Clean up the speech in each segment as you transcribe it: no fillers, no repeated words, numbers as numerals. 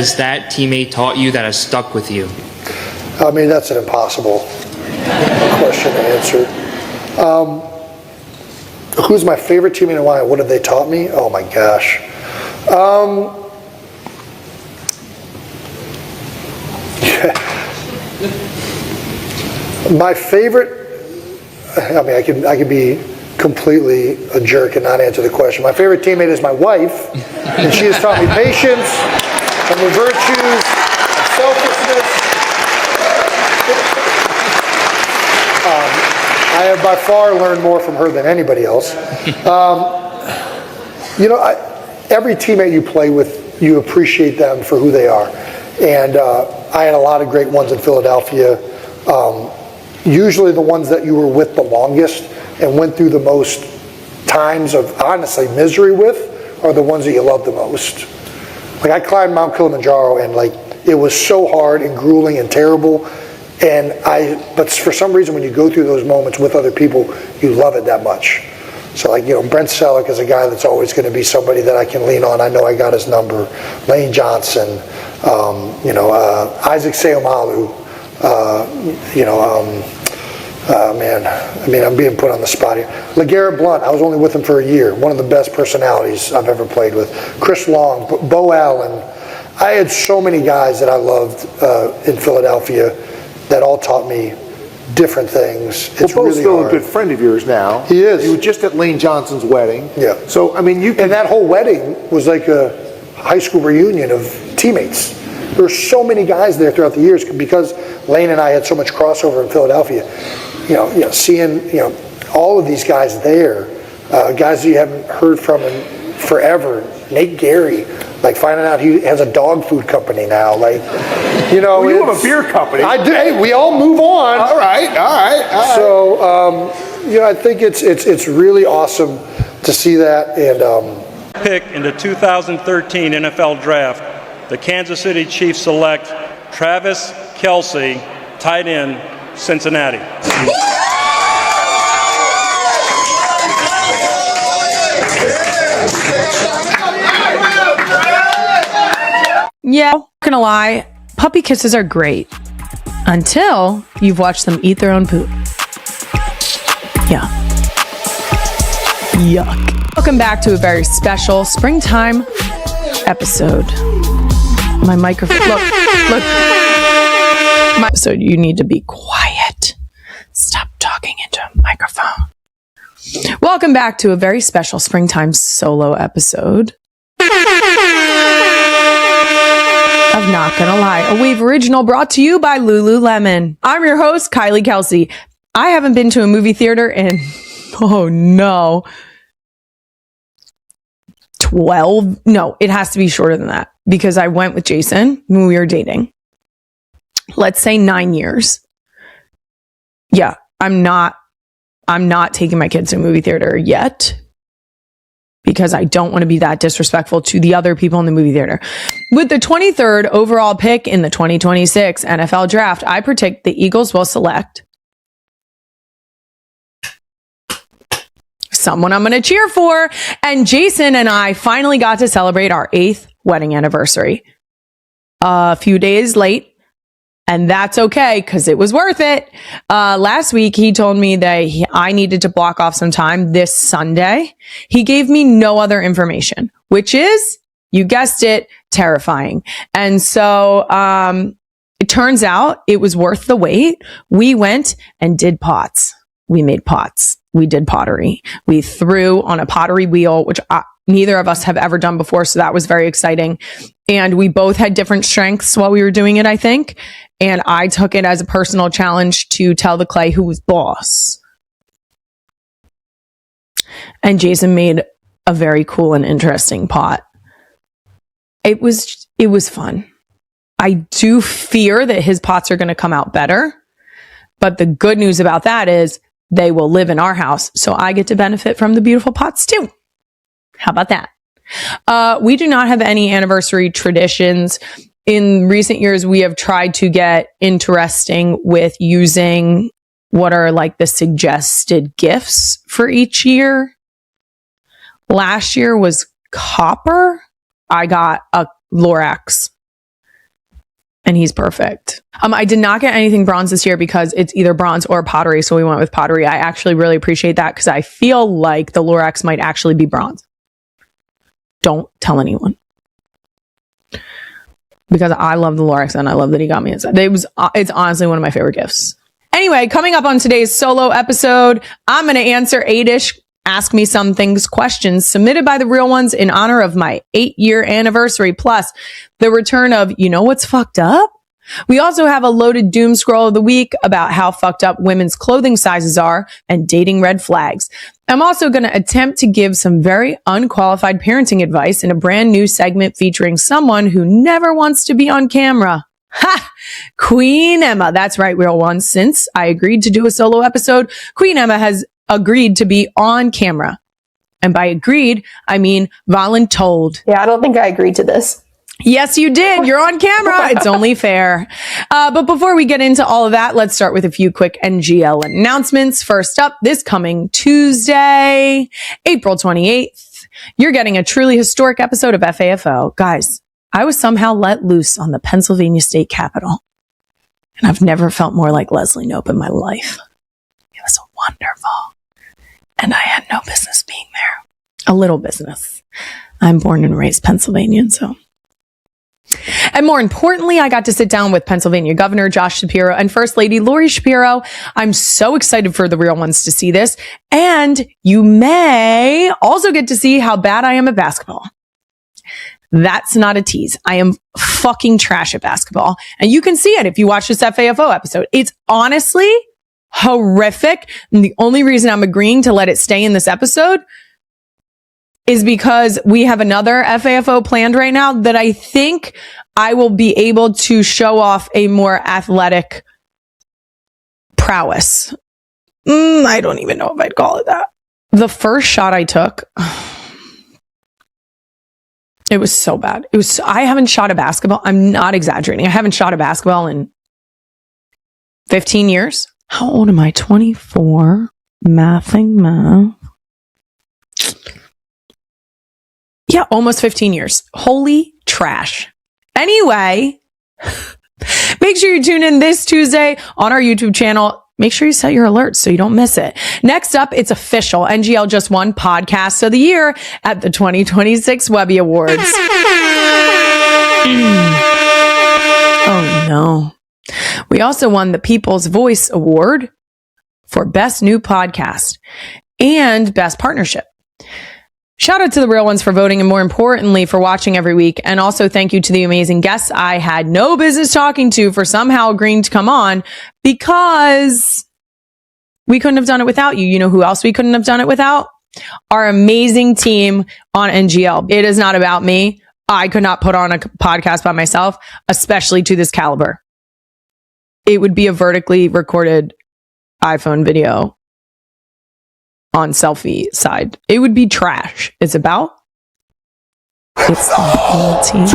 has that teammate taught you that has stuck with you? I mean, that's an impossible question to answer. Who's my favorite teammate and why? What have they taught me? Oh my gosh. My favorite, I mean, I could be completely a jerk and not answer the question. My favorite teammate is my wife, and she has taught me patience and the virtues of selflessness. I have by far learned more from her than anybody else. Every teammate you play with, you appreciate them for who they are. And I had a lot of great ones in Philadelphia. Usually the ones that you were with the longest and went through the most times of, honestly, misery with are the ones that you love the most. Like, I climbed Mount Kilimanjaro, and like, it was so hard and grueling and terrible. But for some reason, when you go through those moments with other people, you love it that much. So, like, Brent Selleck is a guy that's always going to be somebody that I can lean on. I know I got his number. Lane Johnson, Isaac Seumalo, I'm being put on the spot here. LeGarrette Blount, I was only with him for a year. One of the best personalities I've ever played with. Chris Long, Bo Allen. I had so many guys that I loved in Philadelphia that all taught me different things. It's Bo's really still hard. a good friend of yours now. He is. You were just at Lane Johnson's wedding. Yeah. So, I mean, And that whole wedding was like a high school reunion of teammates. There were so many guys there throughout the years because Lane and I had so much crossover in Philadelphia. Seeing all of these guys there, guys that you haven't heard from in forever. Nate Gary, like finding out he has a dog food company now. Like, well, you have a beer company. I do. Hey, we all move on. All right. So, I think it's really awesome to see that. And pick in the 2013 NFL Draft, the Kansas City Chiefs select Travis Kelce, tight end, Cincinnati. Yeah, not gonna lie, puppy kisses are great until you've watched them eat their own poop. Yeah. Yuck. Welcome back to a very special springtime episode. My microphone. Look. My episode, you need to be quiet. Stop talking into a microphone. Welcome back to a very special springtime solo episode of Not Gonna Lie, a Wave original brought to you by Lululemon. I'm your host, Kylie Kelce. I haven't been to a movie theater in, 12? No, it has to be shorter than that because I went with Jason when we were dating. Let's say 9 years. Yeah, I'm not taking my kids to a movie theater yet because I don't want to be that disrespectful to the other people in the movie theater. With the 23rd overall pick in the 2026 NFL Draft, I predict the Eagles will select someone I'm going to cheer for. And Jason and I finally got to celebrate our 8th wedding anniversary. A few days late. And that's okay, because it was worth it. Last week, he told me that I needed to block off some time this Sunday. He gave me no other information, which is, you guessed it, terrifying. And so it turns out it was worth the wait. We went and did pots. We made pots. We did pottery. We threw on a pottery wheel, which neither of us have ever done before. So that was very exciting. And we both had different strengths while we were doing it, I think. And I took it as a personal challenge to tell the clay who was boss. And Jason made a very cool and interesting pot. It was fun. I do fear that his pots are going to come out better. But the good news about that is they will live in our house. So I get to benefit from the beautiful pots too. How about that? We do not have any anniversary traditions. In recent years, we have tried to get interesting with using what are like the suggested gifts for each year. Last year was copper. I got a Lorax and he's perfect. I did not get anything bronze this year because it's either bronze or pottery, so we went with pottery. I actually really appreciate that because I feel like the Lorax might actually be bronze. Don't tell anyone. Because I love the Lorax and I love that he got me inside. It's honestly one of my favorite gifts. Anyway, coming up on today's solo episode, I'm going to answer 8-ish Ask Me Some Things questions submitted by the real ones in honor of my 8-year anniversary, plus the return of You Know What's Fucked Up? We also have a loaded doom scroll of the week about how fucked up women's clothing sizes are and dating red flags. I'm also going to attempt to give some very unqualified parenting advice in a brand new segment featuring someone who never wants to be on camera. Ha! Queen Emma. That's right, real ones. Since I agreed to do a solo episode, Queen Emma has agreed to be on camera. And by agreed, I mean voluntold. Yeah, I don't think I agreed to this. Yes, you did. You're on camera. It's only fair. But before we get into all of that, let's start with a few quick NGL announcements. First up, this coming Tuesday, April 28th, you're getting a truly historic episode of FAFO. Guys, I was somehow let loose on the Pennsylvania State Capitol, and I've never felt more like Leslie Knope in my life. It was wonderful, and I had no business being there. A little business. I'm born and raised Pennsylvanian, so... And more importantly, I got to sit down with Pennsylvania Governor Josh Shapiro and First Lady Lori Shapiro. I'm so excited for the real ones to see this. And you may also get to see how bad I am at basketball. That's not a tease. I am fucking trash at basketball. And you can see it if you watch this FAFO episode. It's honestly horrific. And the only reason I'm agreeing to let it stay in this episode is because we have another FAFO planned right now that I think I will be able to show off a more athletic prowess. I don't even know if I'd call it that. The first shot I took, it was so bad. I haven't shot a basketball. I'm not exaggerating. I haven't shot a basketball in 15 years. How old am I? 24. Mathing math. Yeah, almost 15 years. Holy trash. Anyway, make sure you tune in this Tuesday on our YouTube channel. Make sure you set your alerts so you don't miss it. Next up, it's official. NGL just won Podcast of the Year at the 2026 Webby Awards. Oh no. We also won the People's Voice Award for Best New Podcast and Best Partnership. Shout out to the real ones for voting and more importantly for watching every week. And also thank you to the amazing guests I had no business talking to for somehow agreeing to come on because we couldn't have done it without you. You know who else we couldn't have done it without? Our amazing team on NGL. It is not about me. I could not put on a podcast by myself, especially to this caliber. It would be a vertically recorded iPhone video on selfie side. It would be trash. It's the whole team.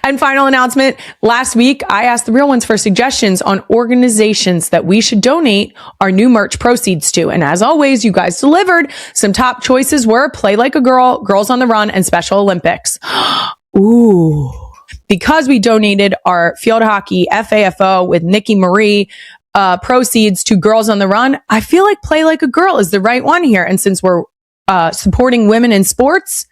And final announcement. Last week, I asked the real ones for suggestions on organizations that we should donate our new merch proceeds to. And as always, you guys delivered. Some top choices were Play Like a Girl, Girls on the Run, and Special Olympics. Ooh. Because we donated our field hockey FAFO with Nikki Marie proceeds to Girls on the Run, I feel like Play Like a Girl is the right one here. And since we're supporting women in sports,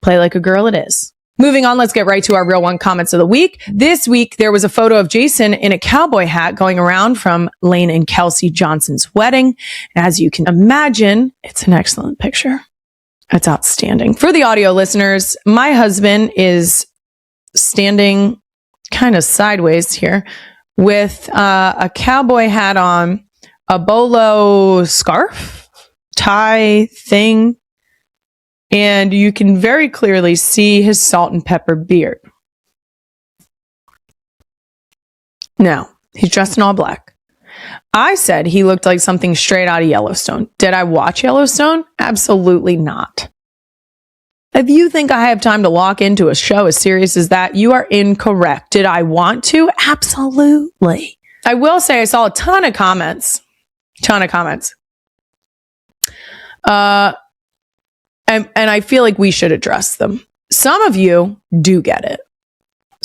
Play Like a Girl it is. Moving on, let's get right to our real one comments of the week. This week, there was a photo of Jason in a cowboy hat going around from Lane and Kelsey Johnson's wedding. As you can imagine, it's an excellent picture. It's outstanding. For the audio listeners, my husband is standing kind of sideways here with a cowboy hat on, a bolo scarf, tie thing, and you can very clearly see his salt and pepper beard. Now, he's dressed in all black. I said he looked like something straight out of Yellowstone. Did I watch Yellowstone? Absolutely not. If you think I have time to lock into a show as serious as that, you are incorrect. Did I want to? Absolutely. I will say I saw a ton of comments. And I feel like we should address them. Some of you do get it.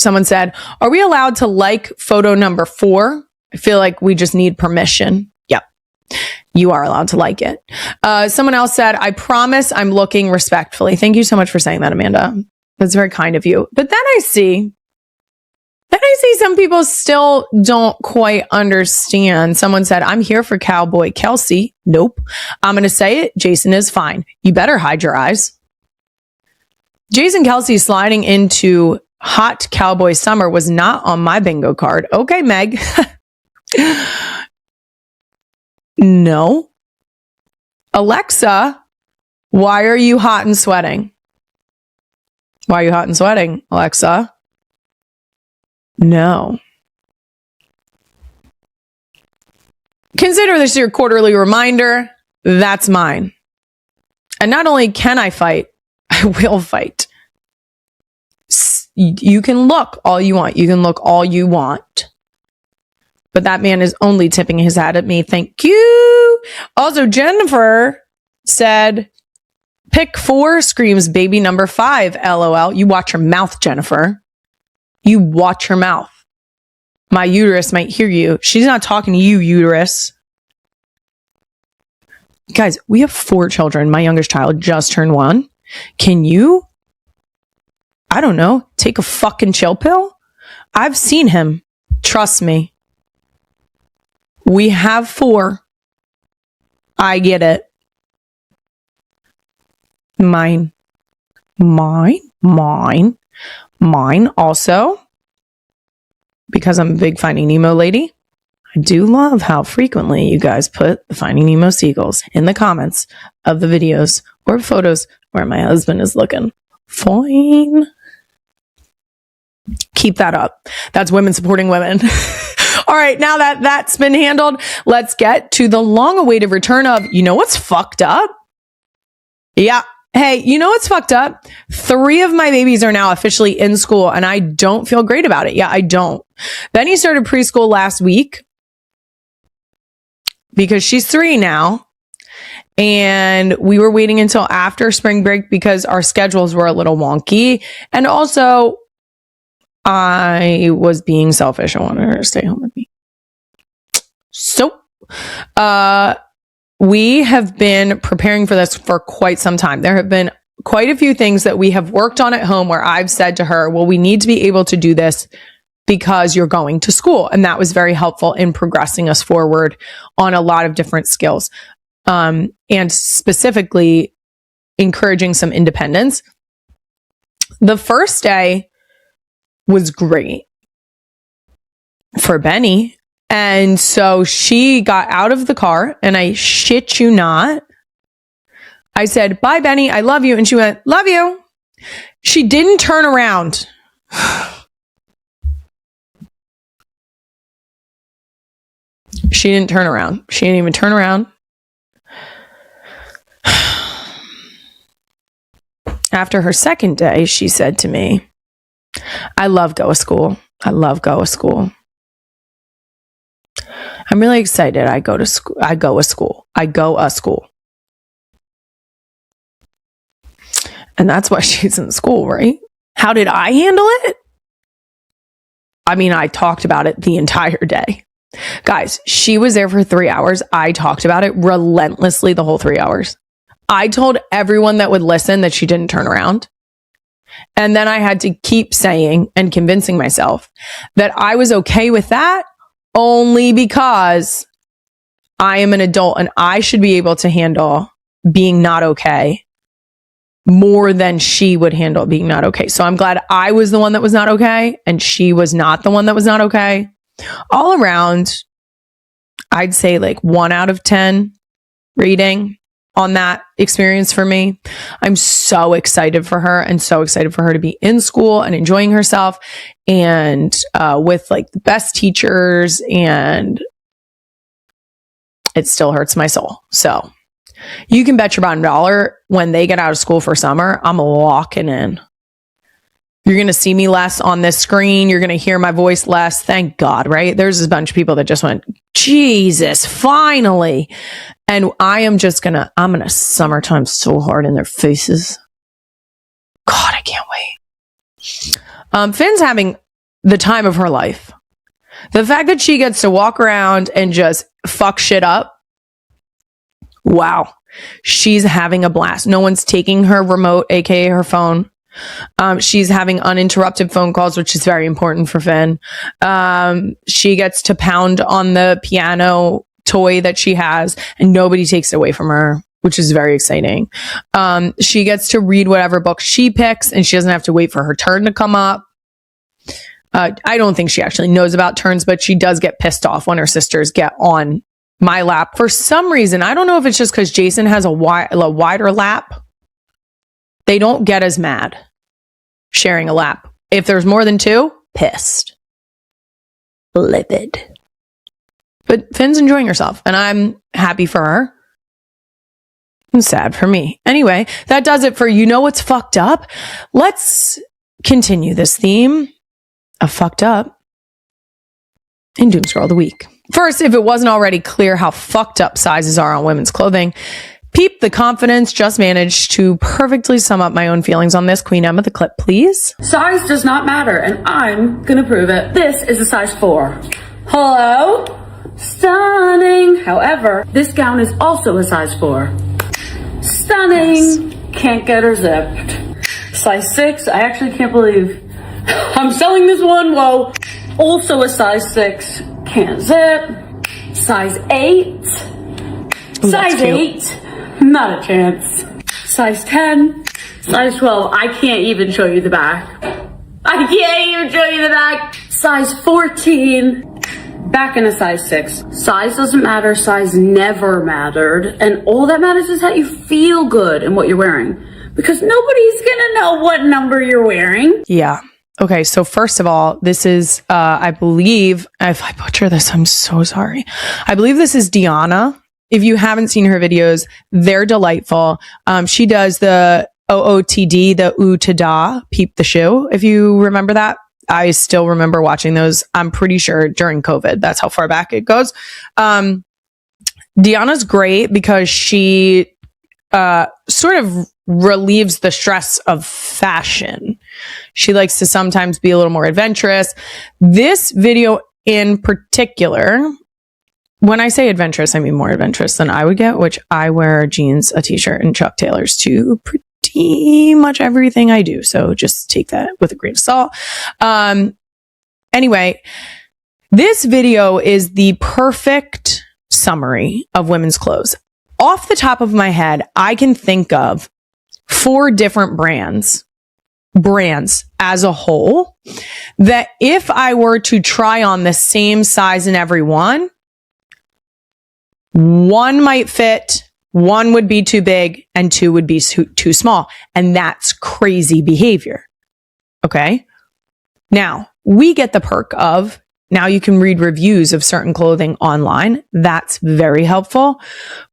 Someone said, are we allowed to like photo number 4? I feel like we just need permission. Yep. You are allowed to like it. Someone else said, I promise I'm looking respectfully. Thank you so much for saying that, Amanda. That's very kind of you. But then I see some people still don't quite understand. Someone said, I'm here for Cowboy Kelce. Nope. I'm going to say it. Jason is fine. You better hide your eyes. Jason Kelce sliding into hot cowboy summer was not on my bingo card. Okay, Meg. No. Alexa, why are you hot and sweating? Why are you hot and sweating, Alexa? No. Consider this your quarterly reminder. That's mine. And not only can I fight, I will fight. You can look all you want. You can look all you want. But that man is only tipping his hat at me. Thank you. Also, Jennifer said, pick 4 screams baby number 5. LOL. You watch your mouth, Jennifer. You watch your mouth. My uterus might hear you. She's not talking to you, uterus. Guys, we have 4 children. My youngest child just turned 1. Can you, I don't know, take a fucking chill pill? I've seen him. Trust me. We have 4. I get it. Mine. Also, because I'm a big Finding Nemo lady, I do love how frequently you guys put the Finding Nemo seagulls in the comments of the videos or photos where my husband is looking fine. Keep that up. That's women supporting women. All right, now that that's been handled, let's get to the long-awaited return of, you know what's fucked up? Yeah. Hey, you know what's fucked up? 3 of my babies are now officially in school, and I don't feel great about it. Yeah, I don't. Benny started preschool last week because she's 3 now. And we were waiting until after spring break because our schedules were a little wonky. And also, I was being selfish. I wanted her to stay home with me. So, we have been preparing for this for quite some time. There have been quite a few things that we have worked on at home where I've said to her, well, we need to be able to do this because you're going to school. And that was very helpful in progressing us forward on a lot of different skills. And specifically encouraging some independence. The first day was great for Benny. And so she got out of the car, and I shit you not, I said, bye, Benny, I love you. And she went, love you. She didn't turn around. She didn't turn around. She didn't even turn around. After her second day, she said to me, I love Go a School. I love Go a School. I'm really excited. I go a school. And that's why she's in school, right? How did I handle it? I mean, I talked about it the entire day. Guys, she was there for 3 hours. I talked about it relentlessly the whole 3 hours. I told everyone that would listen that she didn't turn around. And then I had to keep saying and convincing myself that I was okay with that only because I am an adult and I should be able to handle being not okay more than she would handle being not okay. So I'm glad I was the one that was not okay and she was not the one that was not okay. All around, I'd say like 1 out of 10 rating on that experience for me. I'm so excited for her and so excited for her to be in school and enjoying herself and with like the best teachers, and it still hurts my soul. So you can bet your bottom dollar when they get out of school for summer, I'm locking in. You're going to see me less on this screen. You're going to hear my voice less. Thank God, right? There's a bunch of people that just went, Jesus, finally. And I'm going to summertime so hard in their faces. God, I can't wait. Finn's having the time of her life. The fact that she gets to walk around and just fuck shit up. Wow. She's having a blast. No one's taking her remote, aka her phone. She's having uninterrupted phone calls, which is very important for Finn. She gets to pound on the piano toy that she has, and nobody takes it away from her, which is very exciting. She gets to read whatever book she picks, and she doesn't have to wait for her turn to come up. I don't think she actually knows about turns, but she does get pissed off when her sisters get on my lap. For some reason, I don't know if it's just because Jason has a wider lap. They don't get as mad sharing a lap. If there's more than two, pissed. Livid. But Finn's enjoying herself, and I'm happy for her. And sad for me. Anyway, that does it for You Know What's Fucked Up. Let's continue this theme of fucked up in Doomscroll of the Week. First, if it wasn't already clear how fucked up sizes are on women's clothing, Peep the Confidence just managed to perfectly sum up my own feelings on this. Queen Emma, the clip, please. Size does not matter, and I'm gonna prove it. This is a size 4. Hello? Stunning. However, this gown is also a size 4. Stunning. Yes. Can't get her zipped. Size 6, I actually can't believe I'm selling this one. Whoa. Also a size 6. Can't zip. Size 8. Size 8. Not a chance. Size 10. Size 12. I can't even show you the back. I can't even show you the back. Size 14. Back in a size 6. Size doesn't matter. Size never mattered. And all that matters is how you feel good in what you're wearing. Because nobody's gonna know what number you're wearing. Yeah. Okay, so first of all, this is, I believe, if I butcher this, I'm so sorry. I believe this is Deanna. If you haven't seen her videos, they're delightful. She does the OOTD, the ooh to da, peep the shoe. If you remember that, I still remember watching those. I'm pretty sure during COVID. That's how far back it goes. Deanna's great because she sort of relieves the stress of fashion. She likes to sometimes be a little more adventurous. This video in particular, when I say adventurous, I mean more adventurous than I would get, which I wear jeans, a t-shirt, and Chuck Taylors to pretty much everything I do. So just take that with a grain of salt. Anyway, this video is the perfect summary of women's clothes. Off the top of my head, I can think of 4 different brands as a whole, that if I were to try on the same size in every one might fit, 1 would be too big, and 2 would be too small. And that's crazy behavior. Okay. Now we get the perk of now you can read reviews of certain clothing online. That's very helpful.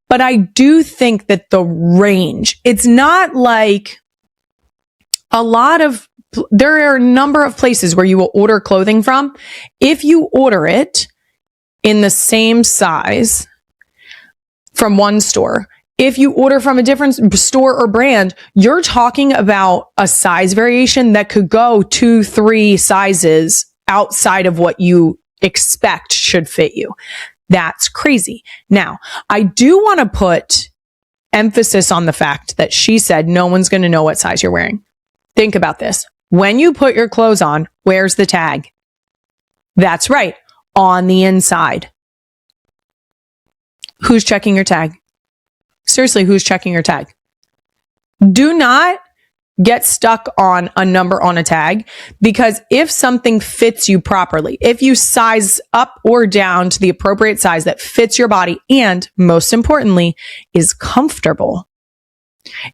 But I do think that the range, it's not like there are a number of places where you will order clothing from. If you order it in the same size from one store, if you order from a different store or brand, you're talking about a size variation that could go 2-3 sizes outside of what you expect should fit you. That's crazy. Now, I do want to put emphasis on the fact that she said no one's going to know what size you're wearing. Think about this. When you put your clothes on, where's the tag? That's right, on the inside. Who's checking your tag? Seriously, who's checking your tag? Do not get stuck on a number on a tag, because if something fits you properly, if you size up or down to the appropriate size that fits your body and, most importantly, is comfortable,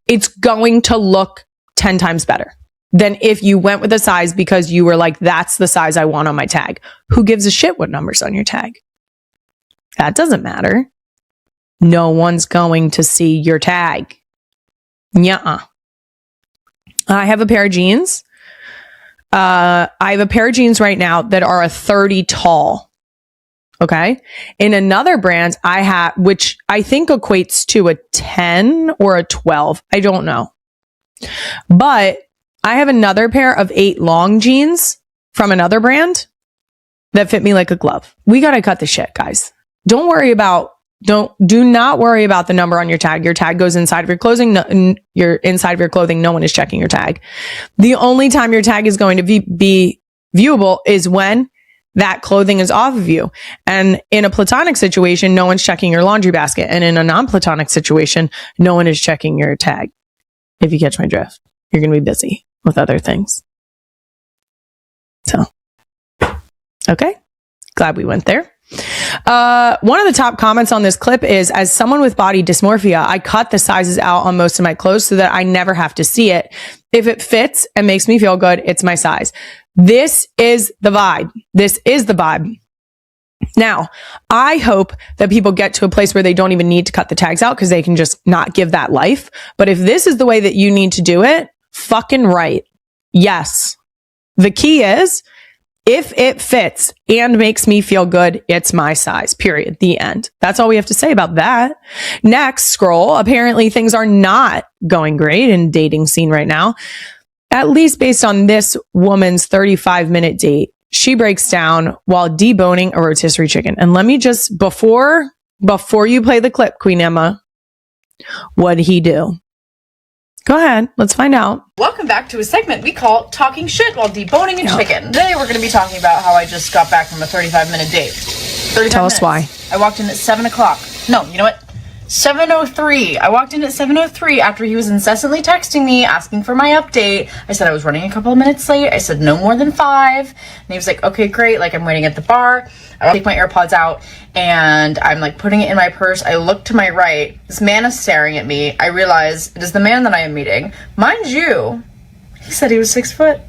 it's going to look 10 times better than if you went with a size because you were like, that's the size I want on my tag. Who gives a shit what number's on your tag? That doesn't matter. No one's going to see your tag. Nuh-uh. I have a pair of jeans. I have a pair of jeans right now that are a 30 tall. Okay. In another brand I have, which I think equates to a 10 or a 12. I don't know. But I have another pair of 8 long jeans, from another brand that fit me like a glove. We got to cut the shit, guys. Do not worry about the number on your tag. Your tag goes inside of your clothing. You're inside of your clothing. No one is checking your tag. The only time your tag is going to be viewable is when that clothing is off of you. And in a platonic situation, no one's checking your laundry basket. And in a non-platonic situation, no one is checking your tag. If you catch my drift, you're going to be busy with other things. So, okay. Glad we went there. One of the top comments on this clip is, as someone with body dysmorphia, I cut the sizes out on most of my clothes so that I never have to see it. If it fits and makes me feel good, it's my size. This is the vibe. This is the vibe. Now, I hope that people get to a place where they don't even need to cut the tags out because they can just not give that life. But if this is the way that you need to do it, fucking right. Yes. The key is, if it fits and makes me feel good, it's my size, period. The end. That's all we have to say about that. Next, scroll. Apparently things are not going great in dating scene right now. At least based on this woman's 35-minute date. She breaks down while deboning a rotisserie chicken. And let me just, before you play the clip, Queen Emma, what'd he do? Go ahead. Let's find out. Welcome back to a segment we call Talking Shit While Deboning a Chicken. Today we're going to be talking about how I just got back from a 35-minute date. 35 Tell minutes. us why. I walked in at 7 o'clock. No, you know what? 7:03. I walked in at 7:03 after he was incessantly texting me, asking for my update. I said I was running a couple of minutes late. I said no more than 5. And he was like, okay, great. Like, I'm waiting at the bar. I take my AirPods out and I'm like putting it in my purse. I look to my right. This man is staring at me. I realize it is the man that I am meeting. Mind you, he said he was 6 foot.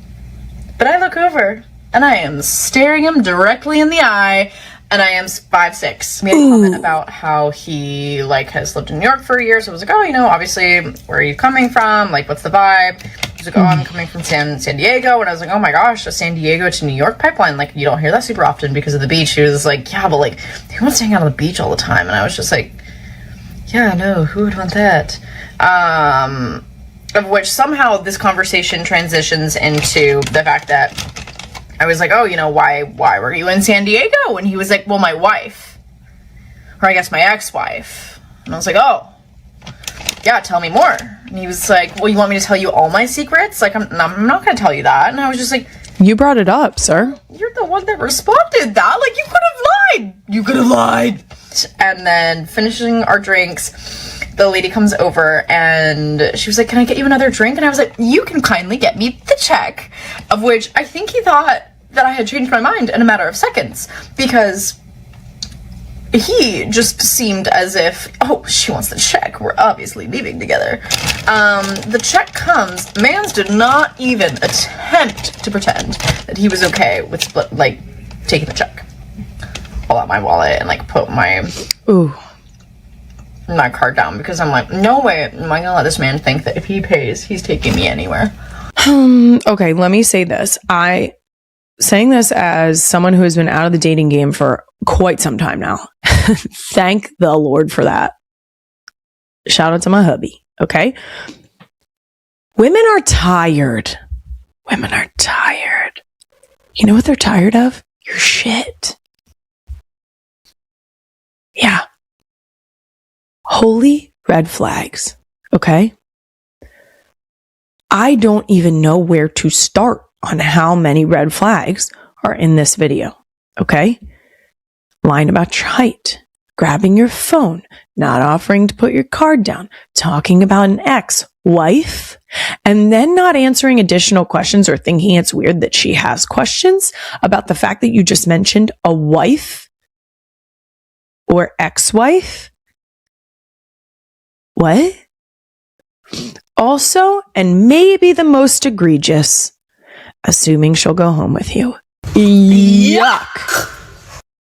But I look over and I am staring him directly in the eye. And I am 5'6". He made a comment about how he, like, has lived in New York for a year. So I was like, oh, you know, obviously, where are you coming from? Like, what's the vibe? He's like, oh, I'm coming from San Diego. And I was like, oh my gosh, a San Diego to New York pipeline. Like, you don't hear that super often because of the beach. He was like, yeah, but, like, who wants to hang out on the beach all the time? And I was just like, yeah, no, who would want that? Of which somehow this conversation transitions into the fact that I was like, oh, you know, why were you in San Diego? And he was like, well, my wife, or I guess my ex-wife. And I was like, oh, yeah, tell me more. And he was like, well, you want me to tell you all my secrets? Like, I'm not going to tell you that. And I was just like, you brought it up, sir. You're the one that responded that. Like, you could have lied. You could have lied. And then finishing our drinks, the lady comes over and she was like, can I get you another drink? And I was like, you can kindly get me the check. Of which I think he thought that I had changed my mind in a matter of seconds, because he just seemed as if, oh, she wants the check. We're obviously leaving together. The check comes. Mans did not even attempt to pretend that he was okay with taking the check. Pull out my wallet and put my card down, because I'm like, no way am I gonna let this man think that if he pays, he's taking me anywhere. Okay, let me say this. Saying this as someone who has been out of the dating game for quite some time now. Thank the Lord for that. Shout out to my hubby. Okay. Women are tired. Women are tired. You know what they're tired of? Your shit. Yeah. Holy red flags. Okay. I don't even know where to start on how many red flags are in this video. Okay. Lying about your height, grabbing your phone, not offering to put your card down, talking about an ex-wife, and then not answering additional questions or thinking it's weird that she has questions about the fact that you just mentioned a wife or ex-wife. What? Also, and maybe the most egregious, assuming she'll go home with you. Yuck!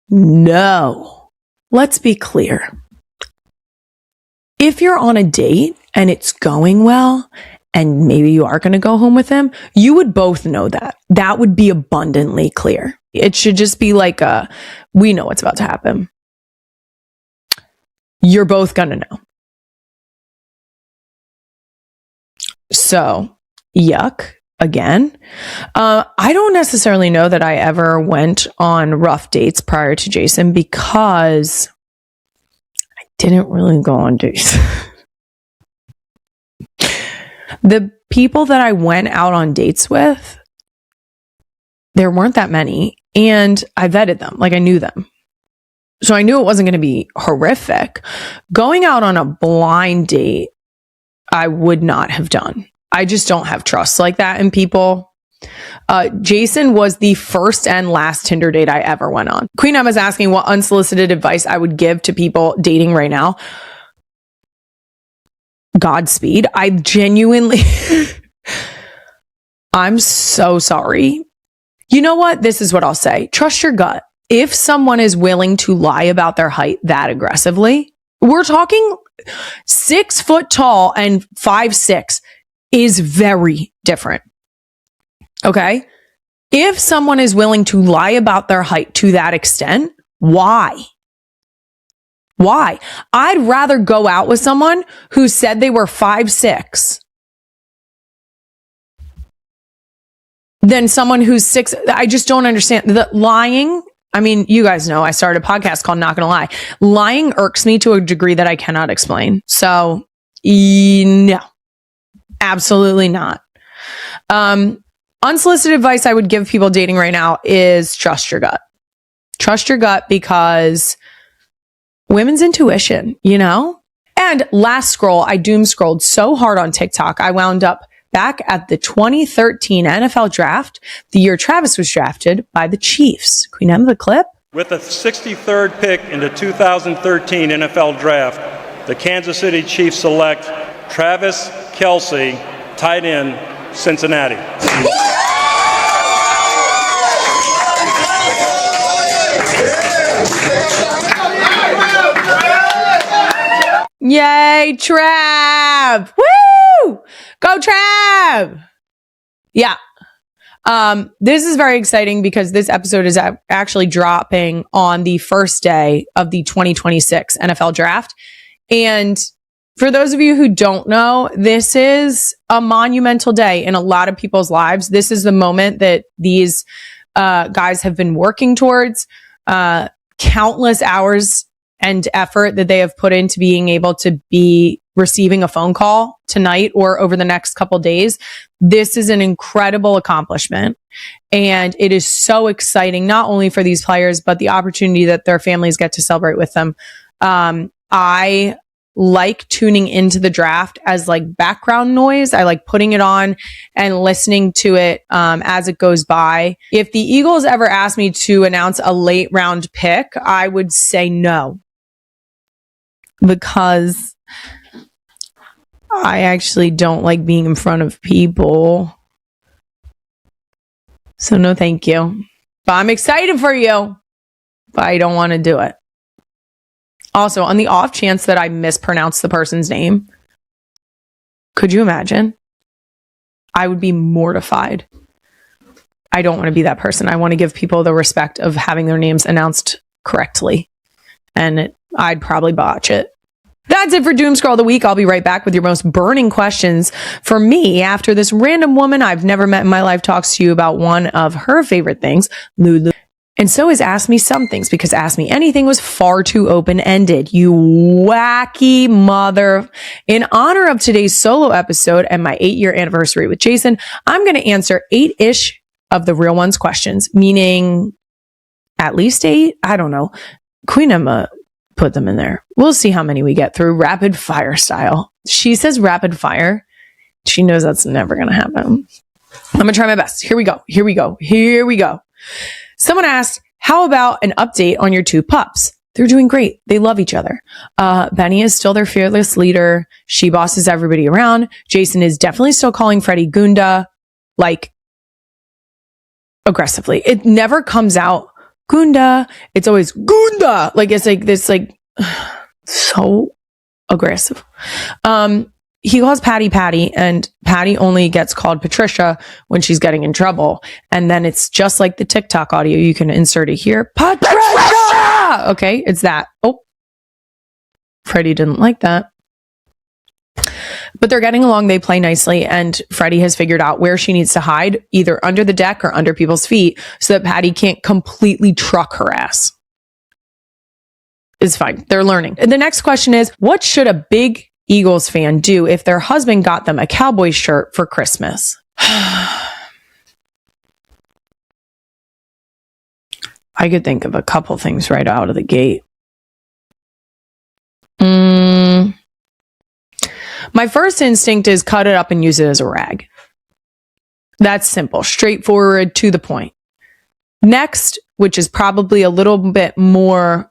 No. Let's be clear. If you're on a date and it's going well, and maybe you are going to go home with him, you would both know that. That would be abundantly clear. It should just be like we know what's about to happen. You're both going to know. So, yuck. again. I don't necessarily know that I ever went on rough dates prior to Jason because I didn't really go on dates. The people that I went out on dates with, there weren't that many, and I vetted them, like I knew them. So I knew it wasn't going to be horrific. Going out on a blind date, I would not have done. I just don't have trust like that in people. Jason was the first and last Tinder date I ever went on. Queen Emma's asking what unsolicited advice I would give to people dating right now. Godspeed. I genuinely, I'm so sorry. You know what? This is what I'll say. Trust your gut. If someone is willing to lie about their height that aggressively, we're talking 6 foot tall and 5'6" is very different. Okay? If someone is willing to lie about their height to that extent, why? Why? I'd rather go out with someone who said they were 5'6" than someone who's 6. I just don't understand. The lying, I mean, you guys know I started a podcast called Not Gonna Lie. Lying irks me to a degree that I cannot explain. So, no, absolutely not. Unsolicited advice I would give people dating right now is trust your gut. Trust your gut because women's intuition, you know? And last scroll, I doom scrolled so hard on TikTok, I wound up back at the 2013 NFL draft, the year Travis was drafted by the Chiefs. Queen Emma, the clip? With the 63rd pick in the 2013 NFL Draft, the Kansas City Chiefs select Travis Kelce, tight end, Cincinnati. Yay, Trav! Woo! Go Trav! Yeah. This is very exciting because this episode is actually dropping on the first day of the 2026 NFL Draft. And for those of you who don't know, this is a monumental day in a lot of people's lives. This is the moment that these guys have been working towards, countless hours and effort that they have put into being able to be receiving a phone call tonight or over the next couple days. This is an incredible accomplishment. And it is so exciting, not only for these players, but the opportunity that their families get to celebrate with them. I like tuning into the draft as like background noise. I like putting it on and listening to it as it goes by. If the Eagles ever asked me to announce a late round pick, I would say no. Because I actually don't like being in front of people. So no, thank you. But I'm excited for you. But I don't want to do it. Also, on the off chance that I mispronounce the person's name, could you imagine? I would be mortified. I don't want to be that person. I want to give people the respect of having their names announced correctly. And I'd probably botch it. That's it for Doom Scroll of the Week. I'll be right back with your most burning questions for me after this random woman I've never met in my life talks to you about one of her favorite things, Lulu. And so is Ask Me Some Things, because Ask Me Anything was far too open-ended. You wacky mother. In honor of today's solo episode and my 8-year anniversary with Jason, I'm going to answer 8-ish of the real ones questions, meaning at least 8. I don't know. Queen Emma put them in there. We'll see how many we get through rapid fire style. She says rapid fire. She knows that's never going to happen. I'm going to try my best. Here we go. Someone asked, how about an update on your 2 pups? They're doing great. They love each other. Benny is still their fearless leader. She bosses everybody around. Jason is definitely still calling Freddie Gunda, like, aggressively. It never comes out Gunda. It's always Gunda. Like, it's like this, like, so aggressive. He calls Patty, and Patty only gets called Patricia when she's getting in trouble. And then it's just like the TikTok audio. You can insert it here. Patricia! Okay, it's that. Oh, Freddie didn't like that. But they're getting along. They play nicely. And Freddie has figured out where she needs to hide, either under the deck or under people's feet, so that Patty can't completely truck her ass. It's fine. They're learning. And the next question is, what should a big Eagles fan do if their husband got them a Cowboys shirt for Christmas? I could think of a couple things right out of the gate. My first instinct is cut it up and use it as a rag. That's simple, straightforward, to the point. Next, which is probably a little bit more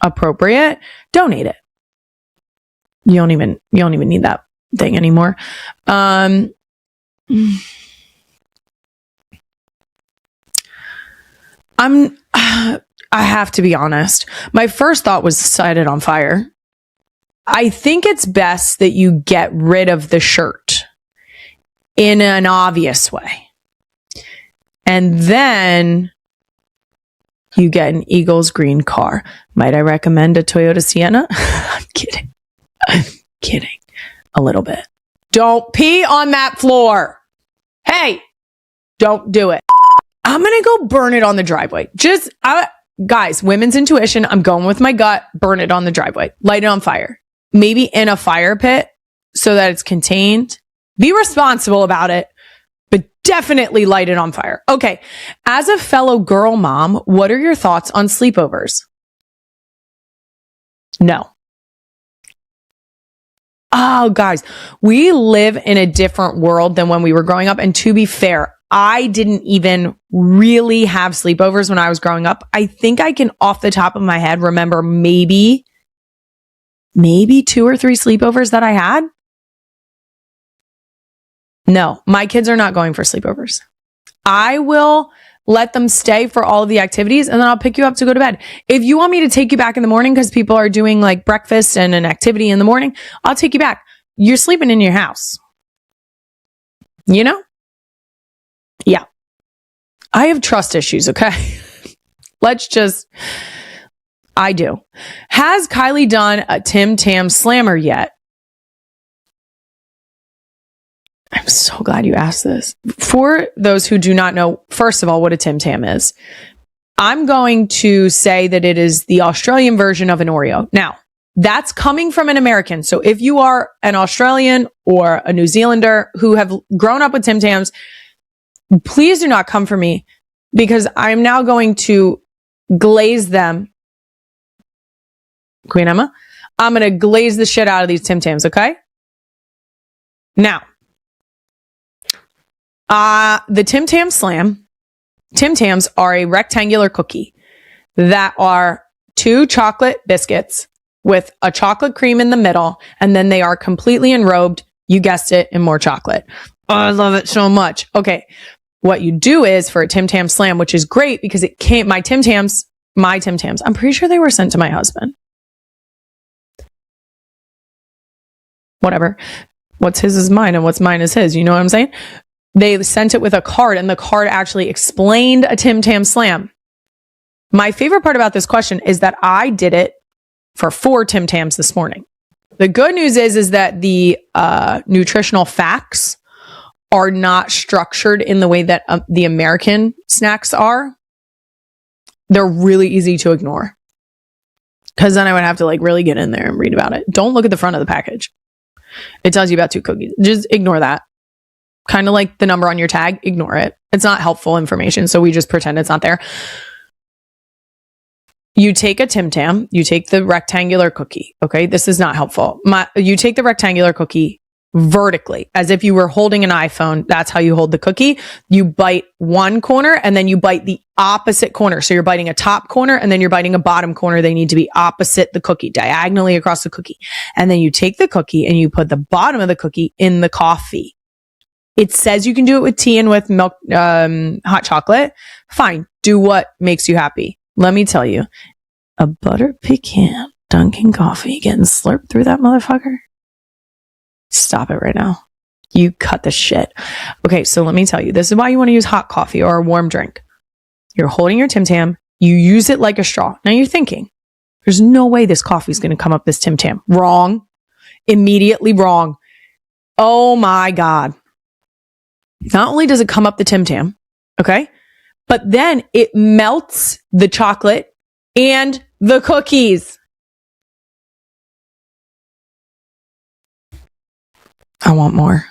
appropriate, donate it. You don't even need that thing anymore. I have to be honest. My first thought was set it on fire. I think it's best that you get rid of the shirt in an obvious way. And then you get an Eagles green car. Might I recommend a Toyota Sienna? I'm kidding. I'm kidding. A little bit. Don't pee on that floor. Hey, don't do it. I'm going to go burn it on the driveway. Guys, women's intuition. I'm going with my gut. Burn it on the driveway. Light it on fire. Maybe in a fire pit so that it's contained. Be responsible about it, but definitely light it on fire. Okay. As a fellow girl mom, what are your thoughts on sleepovers? No. Oh, guys, we live in a different world than when we were growing up. And to be fair, I didn't even really have sleepovers when I was growing up. I think I can, off the top of my head, remember maybe 2 or 3 sleepovers that I had. No, my kids are not going for sleepovers. I will let them stay for all of the activities, and then I'll pick you up to go to bed. If you want me to take you back in the morning because people are doing like breakfast and an activity in the morning, I'll take you back. You're sleeping in your house. You know? Yeah. I have trust issues, okay? I do. Has Kylie done a Tim Tam slammer yet? I'm so glad you asked this. For those who do not know, first of all, what a Tim Tam is, I'm going to say that it is the Australian version of an Oreo. Now, that's coming from an American. So if you are an Australian or a New Zealander who have grown up with Tim Tams, please do not come for me, because I'm now going to glaze them. Queen Emma, I'm going to glaze the shit out of these Tim Tams, okay? Now, the Tim Tam Slam. Tim Tams are a rectangular cookie that are 2 chocolate biscuits with a chocolate cream in the middle, and then they are completely enrobed, you guessed it, in more chocolate. Oh, I love it so much. Okay, what you do is, for a Tim Tam Slam, which is great because it came, my Tim Tams, I'm pretty sure they were sent to my husband. Whatever. What's his is mine and what's mine is his. You know what I'm saying? They sent it with a card, and the card actually explained a Tim Tam Slam. My favorite part about this question is that I did it for 4 Tim Tams this morning. The good news is that the nutritional facts are not structured in the way that the American snacks are. They're really easy to ignore, because then I would have to like really get in there and read about it. Don't look at the front of the package. It tells you about 2 cookies. Just ignore that. Kind of like the number on your tag, ignore it. It's not helpful information, so we just pretend it's not there. You take a Tim Tam, you take the rectangular cookie. Okay, this is not helpful. You take the rectangular cookie vertically, as if you were holding an iPhone. That's how you hold the cookie. You bite one corner and then you bite the opposite corner. So you're biting a top corner and then you're biting a bottom corner. They need to be opposite the cookie, diagonally across the cookie. And then you take the cookie and you put the bottom of the cookie in the coffee. It says you can do it with tea and with milk, hot chocolate. Fine. Do what makes you happy. Let me tell you, a butter pecan Dunkin' coffee getting slurped through that motherfucker. Stop it right now. You cut the shit. Okay, so let me tell you, this is why you want to use hot coffee or a warm drink. You're holding your Tim Tam. You use it like a straw. Now you're thinking, there's no way this coffee is going to come up this Tim Tam. Wrong. immediately wrong. Oh my God. Not only does it come up the Tim Tam, okay, but then it melts the chocolate and the cookies. I want more.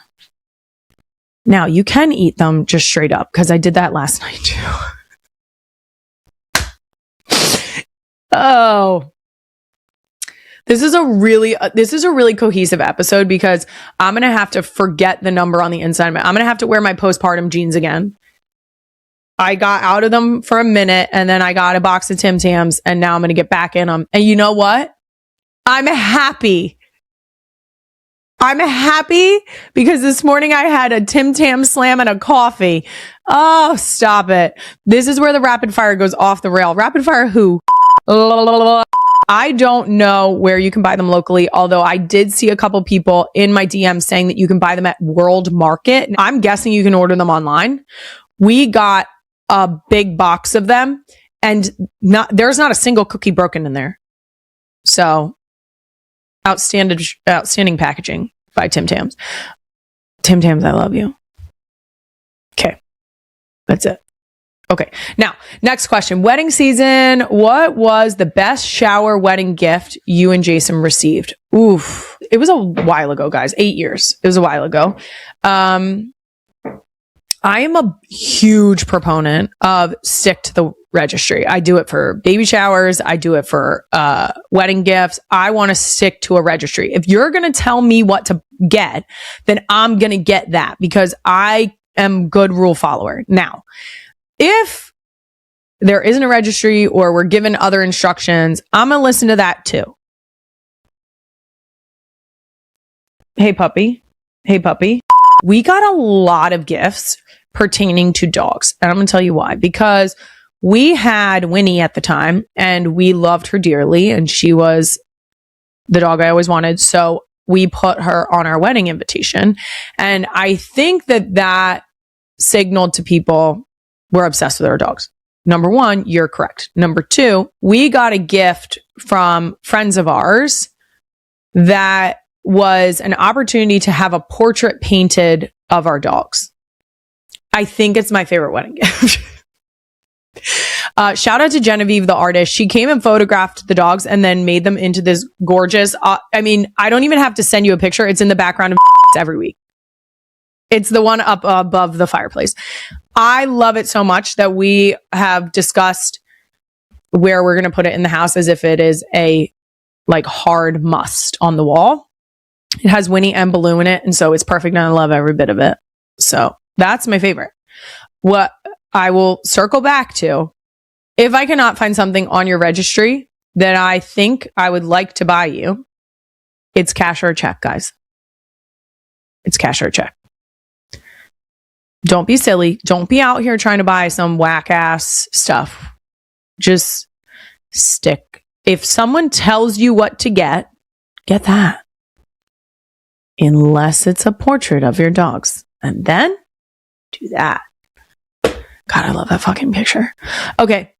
Now, you can eat them just straight up because I did that last night too. Oh. This is a really cohesive episode because I'm going to have to forget the number on the inside. I'm going to have to wear my postpartum jeans again. I got out of them for a minute and then I got a box of Tim Tams and now I'm going to get back in them. And you know what? I'm happy. I'm happy because this morning I had a Tim Tam slam and a coffee. Oh, stop it. This is where the rapid fire goes off the rail. Rapid fire who? I don't know where you can buy them locally, although I did see a couple people in my DMs saying that you can buy them at World Market. I'm guessing you can order them online. We got a big box of them and there's not a single cookie broken in there. So outstanding packaging by Tim Tams. Tim Tams, I love you. Okay. That's it. Okay. Now, next question. Wedding season. What was the best shower wedding gift you and Jason received? Oof. It was a while ago, guys. 8 years. It was a while ago. I am a huge proponent of stick to the registry. I do it for baby showers. I do it for wedding gifts. I want to stick to a registry. If you're going to tell me what to get, then I'm going to get that because I am good rule follower. Now, if there isn't a registry or we're given other instructions, I'm going to listen to that too. Hey, puppy. Hey, puppy. We got a lot of gifts pertaining to dogs. And I'm going to tell you why. Because we had Winnie at the time and we loved her dearly. And she was the dog I always wanted. So we put her on our wedding invitation. And I think that signaled to people we're obsessed with our dogs. Number one, you're correct. Number two, we got a gift from friends of ours that was an opportunity to have a portrait painted of our dogs. I think it's my favorite wedding gift. Shout out to Genevieve, the artist. She came and photographed the dogs and then made them into this gorgeous, I don't even have to send you a picture. It's in the background of every week. It's the one up above the fireplace. I love it so much that we have discussed where we're going to put it in the house as if it is a hard must on the wall. It has Winnie and Baloo in it. And so it's perfect. And I love every bit of it. So that's my favorite. What I will circle back to, if I cannot find something on your registry that I think I would like to buy you, it's cash or a check, guys. It's cash or a check. Don't be silly. Don't be out here trying to buy some whack ass stuff. Just stick. If someone tells you what to get that. Unless it's a portrait of your dogs. And then do that. God, I love that fucking picture. Okay.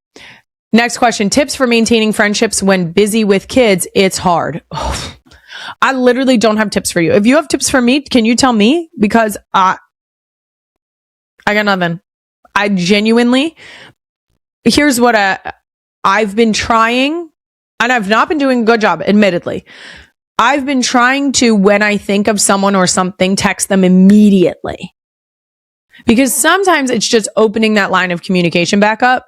Next question. Tips for maintaining friendships when busy with kids. It's hard. Oh, I literally don't have tips for you. If you have tips for me, can you tell me? Because I got nothing. I genuinely, here's what I've been trying, and I've not been doing a good job, admittedly. I've been trying to, when I think of someone or something, text them immediately. Because sometimes it's just opening that line of communication back up.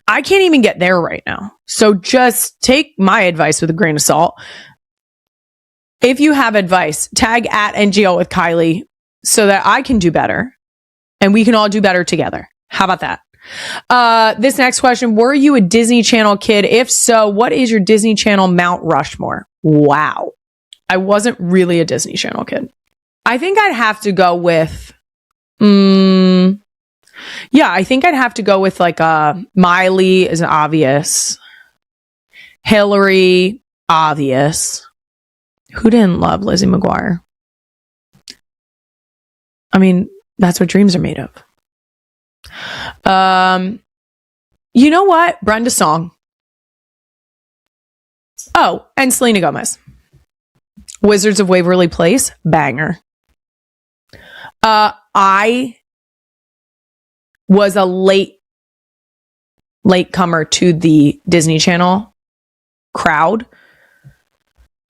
I can't even get there right now. So just take my advice with a grain of salt. If you have advice, tag at NGL with Kylie so that I can do better and we can all do better together. How about that? This next question, were you a Disney Channel kid? If so, what is your Disney Channel Mount Rushmore? Wow. I wasn't really a Disney Channel kid. I think I'd have to go with, I think I'd have to go with Miley is obvious. Hillary, obvious. Who didn't love Lizzie McGuire? I mean, that's what dreams are made of. You know what? Brenda Song. Oh, and Selena Gomez. Wizards of Waverly Place, banger. I was a late comer to the Disney Channel crowd.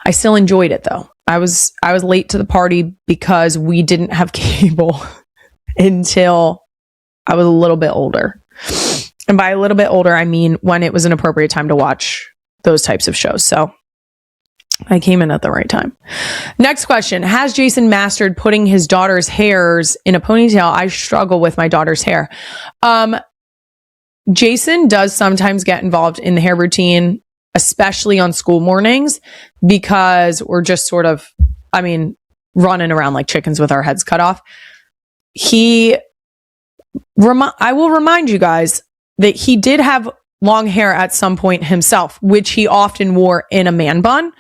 I still enjoyed it though. I was late to the party because we didn't have cable until I was a little bit older. And by a little bit older, I mean when it was an appropriate time to watch those types of shows. So I came in at the right time. Next question. Has Jason mastered putting his daughter's hairs in a ponytail? I struggle with my daughter's hair. Jason does sometimes get involved in the hair routine, especially on school mornings, because we're just sort of, running around like chickens with our heads cut off. I will remind you guys that he did have long hair at some point himself, which he often wore in a man bun.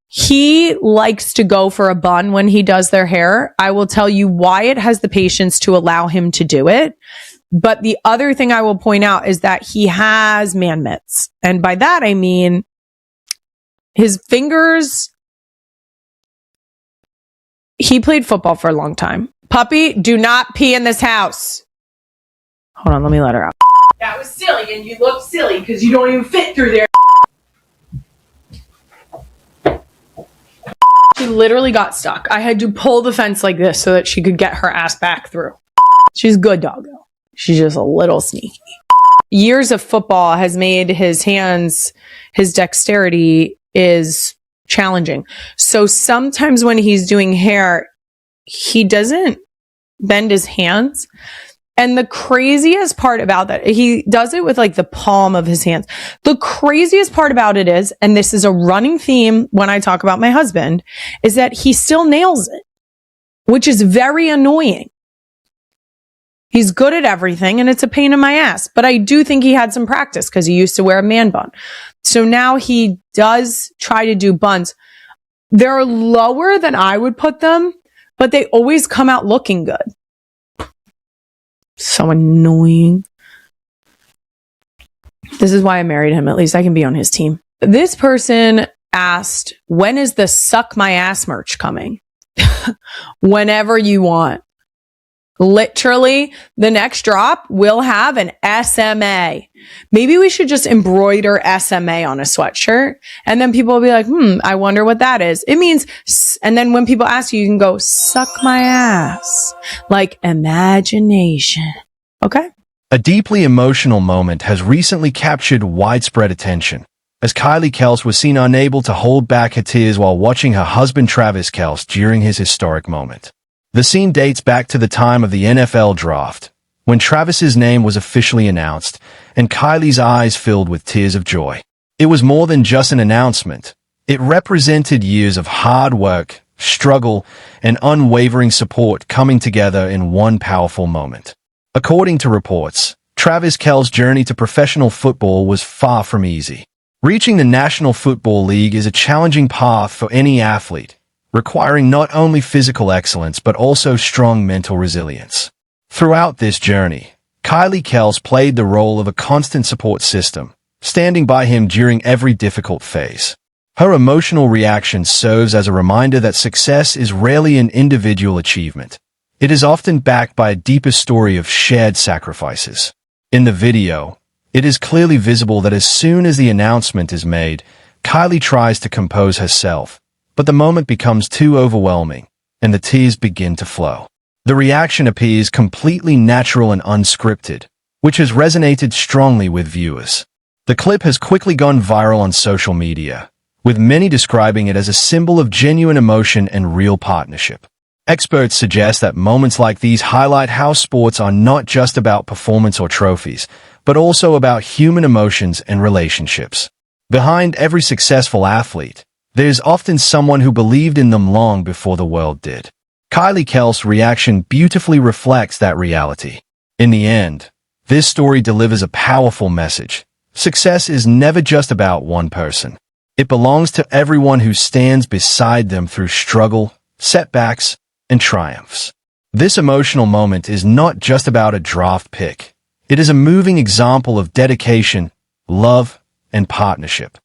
He likes to go for a bun when he does their hair. I will tell you Wyatt has the patience to allow him to do it. But the other thing I will point out is that he has man mitts. And by that, I mean his fingers. He played football for a long time. Puppy, do not pee in this house. Hold on, let me let her out. That was silly, and you look silly because you don't even fit through there. She literally got stuck. I had to pull the fence like this so that she could get her ass back through. She's a good dog, though. She's just a little sneaky. Years of football has made his hands, his dexterity is challenging. So sometimes when he's doing hair, he doesn't bend his hands. And the craziest part about that, he does it with like the palm of his hands. The craziest part about it is, and this is a running theme when I talk about my husband, is that he still nails it, which is very annoying. He's good at everything and it's a pain in my ass. But I do think he had some practice because he used to wear a man bun. So now he does try to do buns. They're lower than I would put them, but they always come out looking good. So annoying. This is why I married him. At least I can be on his team. This person asked, when is the Suck My Ass merch coming? Whenever you want. Literally, the next drop will have an SMA. Maybe we should just embroider SMA on a sweatshirt. And then people will be like, I wonder what that is. It means, and then when people ask you, you can go, suck my ass. Like imagination. Okay? A deeply emotional moment has recently captured widespread attention, as Kylie Kelce was seen unable to hold back her tears while watching her husband Travis Kelce during his historic moment. The scene dates back to the time of the NFL draft, when Travis's name was officially announced, and Kylie's eyes filled with tears of joy. It was more than just an announcement. It represented years of hard work, struggle, and unwavering support coming together in one powerful moment. According to reports, Travis Kelce's journey to professional football was far from easy. Reaching the National Football League is a challenging path for any athlete, requiring not only physical excellence but also strong mental resilience. Throughout this journey, Kylie Kelce played the role of a constant support system, standing by him during every difficult phase. Her emotional reaction serves as a reminder that success is rarely an individual achievement. It is often backed by a deeper story of shared sacrifices. In the video, it is clearly visible that as soon as the announcement is made, Kylie tries to compose herself, but the moment becomes too overwhelming, and the tears begin to flow. The reaction appears completely natural and unscripted, which has resonated strongly with viewers. The clip has quickly gone viral on social media, with many describing it as a symbol of genuine emotion and real partnership. Experts suggest that moments like these highlight how sports are not just about performance or trophies, but also about human emotions and relationships. Behind every successful athlete, there's often someone who believed in them long before the world did. Kylie Kelce's reaction beautifully reflects that reality. In the end, this story delivers a powerful message. Success is never just about one person. It belongs to everyone who stands beside them through struggle, setbacks, and triumphs. This emotional moment is not just about a draft pick. It is a moving example of dedication, love, and partnership.